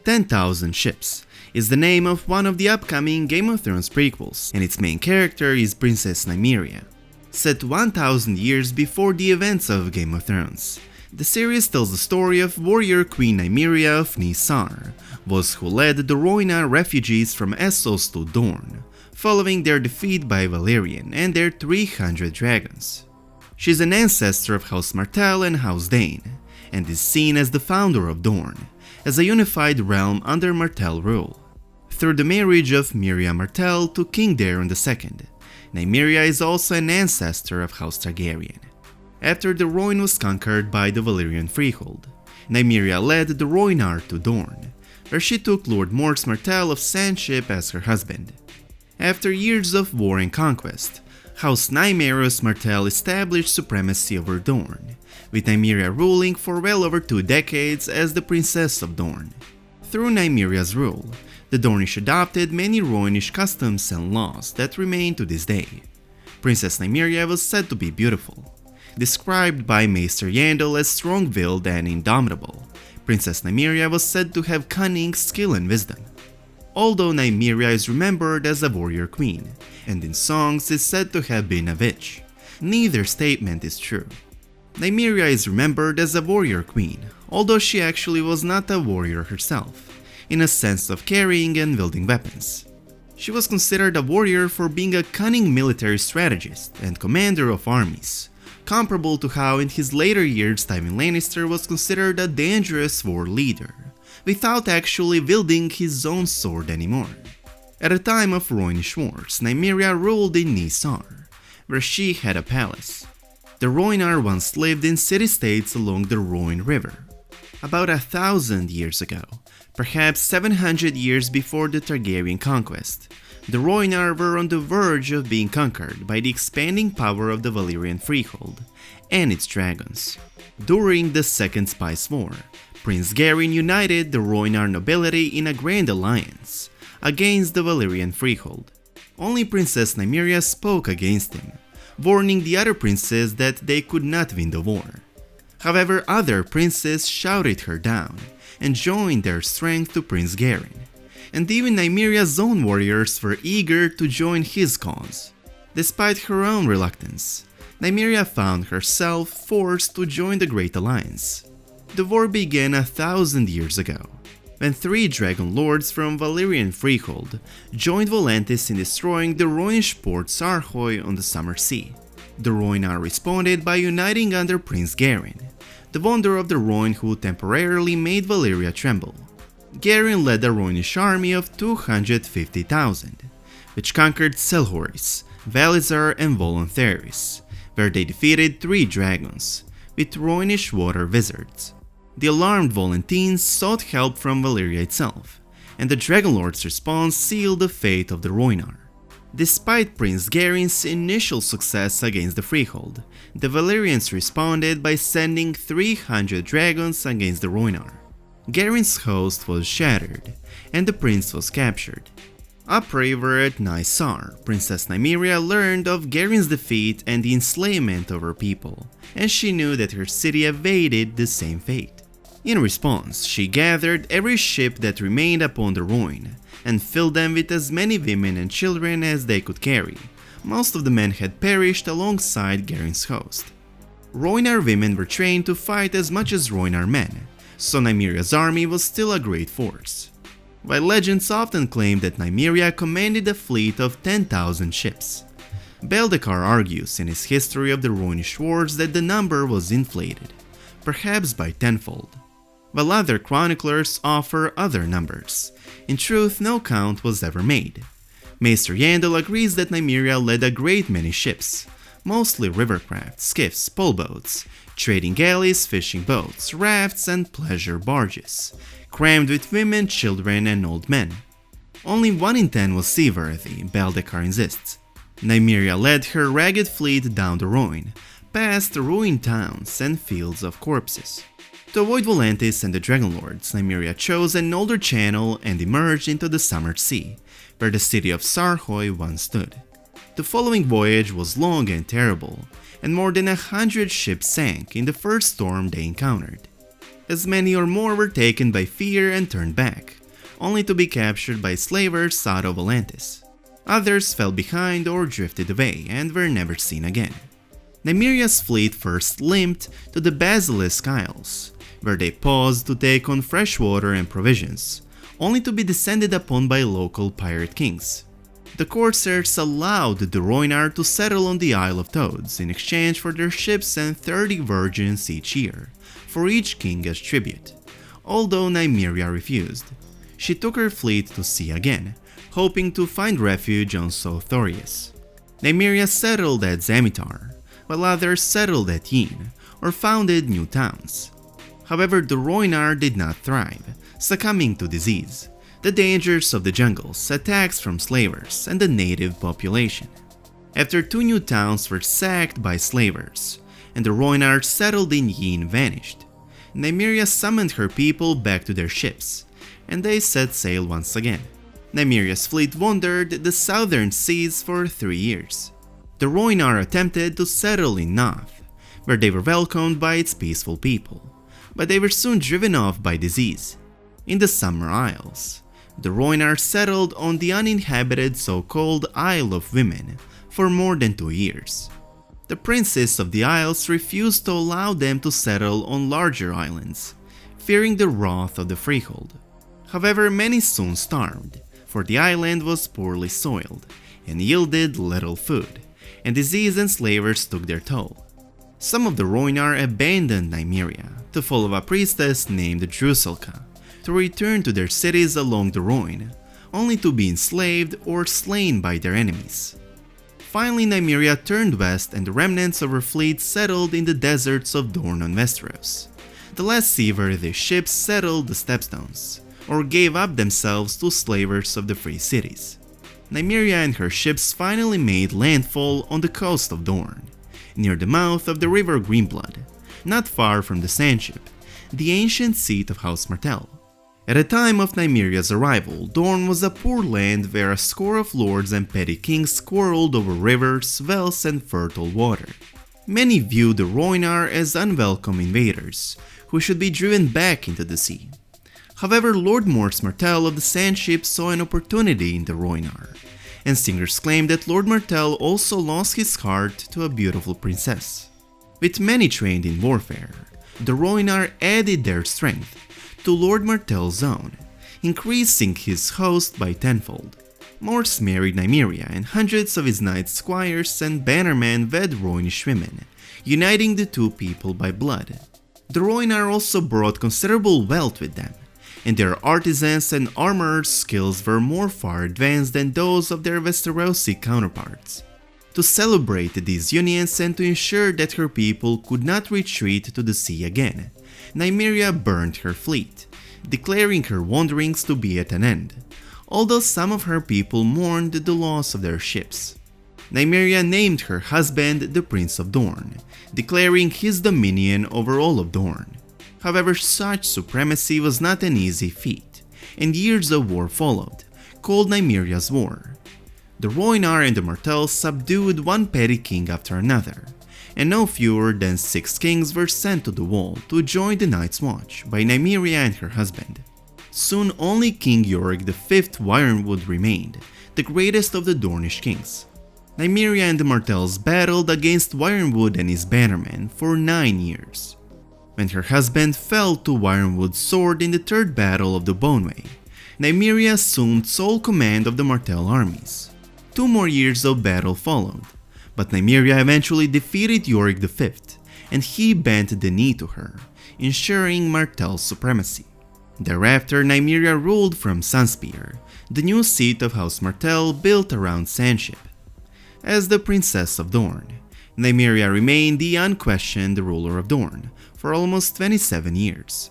10,000 Ships is the name of one of the upcoming Game of Thrones prequels, and its main character is Princess Nymeria. Set 1000 years before the events of Game of Thrones, the series tells the story of warrior Queen Nymeria of Rhoynar, who led the Rhoynar refugees from Essos to Dorne, following their defeat by Valyrians and their 300 dragons. She is an ancestor of House Martell and House Dane, and is seen as the founder of Dorne, as a unified realm under Martell rule. Through the marriage of Mirya Martell to King Daeron II, Nymeria is also an ancestor of House Targaryen. After the Rhoyne was conquered by the Valyrian freehold, Nymeria led the Rhoynar to Dorne, where she took Lord Morx Martell of Sandship as her husband. After years of war and conquest, House Nymeria Martell established supremacy over Dorne, with Nymeria ruling for well over 2 decades as the Princess of Dorne. Through Nymeria's rule, the Dornish adopted many Rhoynish customs and laws that remain to this day. Princess Nymeria was said to be beautiful. Described by Maester Yandel as strong-willed and indomitable, Princess Nymeria was said to have cunning, skill and wisdom. Although Nymeria is remembered as a warrior queen, and in songs is said to have been a witch, neither statement is true. Nymeria is remembered as a warrior queen, although she actually was not a warrior herself, in a sense of carrying and wielding weapons. She was considered a warrior for being a cunning military strategist and commander of armies, comparable to how in his later years Tywin Lannister was considered a dangerous war leader, without actually wielding his own sword anymore. At the time of Rhoynish wars, Nymeria ruled in Rhoynar, where she had a palace. The Rhoynar once lived in city-states along the Rhoyne River. About 1,000 years ago, perhaps 700 years before the Targaryen conquest, the Rhoynar were on the verge of being conquered by the expanding power of the Valyrian freehold and its dragons. During the Second Spice War, Prince Garyn united the Rhoynar nobility in a grand alliance against the Valyrian freehold. Only Princess Nymeria spoke against him, warning the other princes that they could not win the war. However, other princes shouted her down and joined their strength to Prince Garyn, and even Nymeria's own warriors were eager to join his cause. Despite her own reluctance, Nymeria found herself forced to join the Great Alliance. The war began 1,000 years ago, when 3 dragon lords from Valyrian freehold joined Volantis in destroying the Rhoynish port Sarhoy on the Summer Sea. The Rhoynar responded by uniting under Prince Garyn, the wonder of the Rhoyne who temporarily made Valyria tremble. Garyn led a Rhoynish army of 250,000, which conquered Selhoris, Valizar and Volontheris, where they defeated 3 dragons, with Rhoynish water wizards. The alarmed Volantines sought help from Valyria itself, and the Dragonlord's response sealed the fate of the Rhoynar. Despite Prince Garyn's initial success against the Freehold, the Valyrians responded by sending 300 dragons against the Rhoynar. Garyn's host was shattered, and the prince was captured. Upriver at Rhoynar, Princess Nymeria learned of Garyn's defeat and the enslavement of her people, and she knew that her city awaited the same fate. In response, she gathered every ship that remained upon the Rhoyne, and filled them with as many women and children as they could carry. Most of the men had perished alongside Garyn's host. Rhoynar women were trained to fight as much as Rhoynar men, so Nymeria's army was still a great force. While legends often claim that Nymeria commanded a fleet of 10,000 ships, Beldekar argues in his history of the Rhoynish wars that the number was inflated, perhaps by tenfold, while other chroniclers offer other numbers. In truth, no count was ever made. Maester Yandel agrees that Nymeria led a great many ships, mostly rivercraft, skiffs, poleboats, trading galleys, fishing boats, rafts and pleasure barges, crammed with women, children and old men. Only 1 in 10 was seaworthy, Beldekar insists. Nymeria led her ragged fleet down the Rhoyne, past ruined towns and fields of corpses. To avoid Volantis and the Dragonlords, Nymeria chose an older channel and emerged into the Summer Sea, where the city of Sarhoy once stood. The following voyage was long and terrible, and more than 100 ships sank in the first storm they encountered. as many or more were taken by fear and turned back, only to be captured by slavers south of Atlantis. Others fell behind or drifted away and were never seen again. Nymeria's fleet first limped to the Basilisk Isles, where they paused to take on fresh water and provisions, only to be descended upon by local pirate kings. The corsairs allowed the Rhoynar to settle on the Isle of Toads in exchange for their ships and 30 virgins each year, for each king as tribute, although Nymeria refused. She took her fleet to sea again, hoping to find refuge on Sothorius. Nymeria settled at Zamitar, while others settled at Yin, or founded new towns. However, the Rhoynar did not thrive, succumbing to disease, the dangers of the jungles, attacks from slavers, and the native population. After 2 new towns were sacked by slavers, and the Rhoynar settled in Yin vanished, Nymeria summoned her people back to their ships, and they set sail once again. Nymeria's fleet wandered the southern seas for 3 years. The Rhoynar attempted to settle in Noth, where they were welcomed by its peaceful people, but they were soon driven off by disease. In the Summer Isles, the Rhoynar settled on the uninhabited so-called Isle of Women for more than 2 years. The princes of the isles refused to allow them to settle on larger islands, fearing the wrath of the freehold. However, many soon starved, for the island was poorly soiled and yielded little food, and disease and slavers took their toll. Some of the Rhoynar abandoned Nymeria to follow a priestess named Drusilka, to return to their cities along the Rhone, only to be enslaved or slain by their enemies. Finally, Nymeria turned west and the remnants of her fleet settled in the deserts of Dorne and Westeros, the last seaworthy ships settled the Stepstones, or gave up themselves to slavers of the free cities. Nymeria and her ships finally made landfall on the coast of Dorne, near the mouth of the river Greenblood, not far from the Sandship, the ancient seat of House Martell. At the time of Nymeria's arrival, Dorne was a poor land where a score of lords and petty kings quarreled over rivers, wells, and fertile water. Many viewed the Rhoynar as unwelcome invaders, who should be driven back into the sea. However, Lord Martell of the Sandship saw an opportunity in the Rhoynar, and singers claim that Lord Martell also lost his heart to a beautiful princess. With many trained in warfare, the Rhoynar added their strength to Lord Martell's own, increasing his host by tenfold. Morse married Nymeria, and hundreds of his knights, squires, and bannermen wed Rhoynish women, uniting the two people by blood. The Rhoynar also brought considerable wealth with them, and their artisans and armorers' skills were more far advanced than those of their Westerosi counterparts. To celebrate these unions and to ensure that her people could not retreat to the sea again, Nymeria burned her fleet, declaring her wanderings to be at an end, although some of her people mourned the loss of their ships. Nymeria named her husband the Prince of Dorne, declaring his dominion over all of Dorne. However, such supremacy was not an easy feat, and years of war followed, called Nymeria's War. The Rhoynar and the Martells subdued one petty king after another, and no fewer than 6 kings were sent to the wall to join the Night's Watch by Nymeria and her husband. Soon only King Yorick V Ironwood remained, the greatest of the Dornish kings. Nymeria and the Martells battled against Ironwood and his bannermen for 9 years. When her husband fell to Ironwood's sword in the Third Battle of the Boneway, Nymeria assumed sole command of the Martell armies. 2 more years of battle followed, but Nymeria eventually defeated Yorick V, and he bent the knee to her, ensuring Martell's supremacy. Thereafter, Nymeria ruled from Sunspear, the new seat of House Martell built around Sandship. As the Princess of Dorne, Nymeria remained the unquestioned ruler of Dorne for almost 27 years.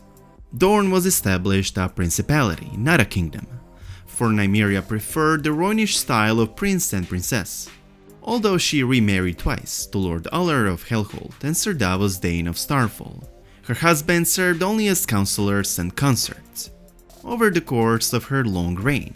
Dorne was established a principality, not a kingdom, for Nymeria preferred the Rhoynish style of prince and princess. Although she remarried twice to Lord Uller of Hellholt and Sir Davos Dane of Starfall, her husband served only as counselors and consorts. Over the course of her long reign,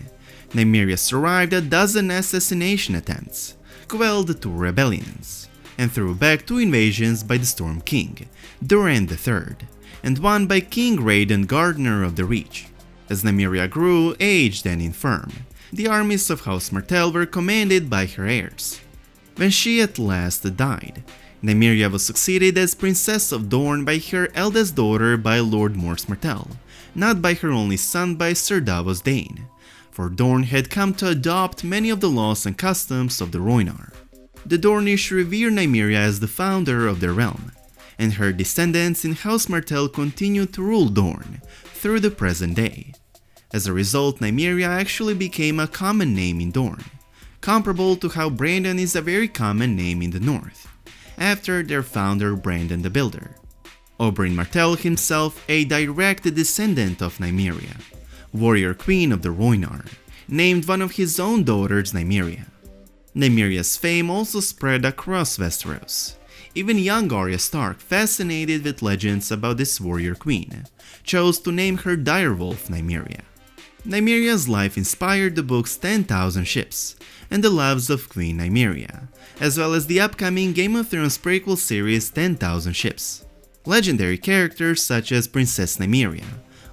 Nymeria survived a dozen assassination attempts, quelled 2 rebellions, and threw back 2 invasions by the Storm King, Dorne III, and one by King Rhaedan Gardener of the Reach. As Nymeria grew, aged and infirm, the armies of House Martell were commanded by her heirs. When she at last died, Nymeria was succeeded as Princess of Dorne by her eldest daughter by Lord Mors Martell, not by her only son by Sir Davos Dane, for Dorne had come to adopt many of the laws and customs of the Rhoynar. The Dornish revere Nymeria as the founder of their realm, and her descendants in House Martell continue to rule Dorne through the present day. As a result, Nymeria actually became a common name in Dorne, comparable to how Brandon is a very common name in the north, after their founder Brandon the Builder. Oberyn Martell himself, a direct descendant of Nymeria, warrior queen of the Rhoynar, named one of his own daughters Nymeria. Nymeria's fame also spread across Westeros. Even young Arya Stark, fascinated with legends about this warrior queen, chose to name her direwolf Nymeria. Nymeria's life inspired the books 10,000 Ships and the Lives of Queen Nymeria, as well as the upcoming Game of Thrones Prequel series 10,000 Ships. Legendary characters such as Princess Nymeria,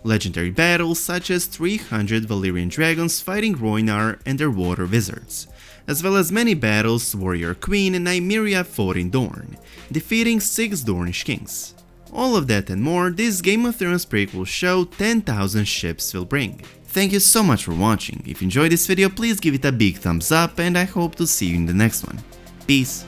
legendary battles such as 300 Valyrian dragons fighting Rhoynar and their water wizards, as well as many battles warrior queen Nymeria fought in Dorne, defeating 6 Dornish kings. All of that and more this Game of Thrones prequel show 10,000 Ships will bring. Thank you so much for watching. If you enjoyed this video, please give it a big thumbs up and I hope to see you in the next one. Peace.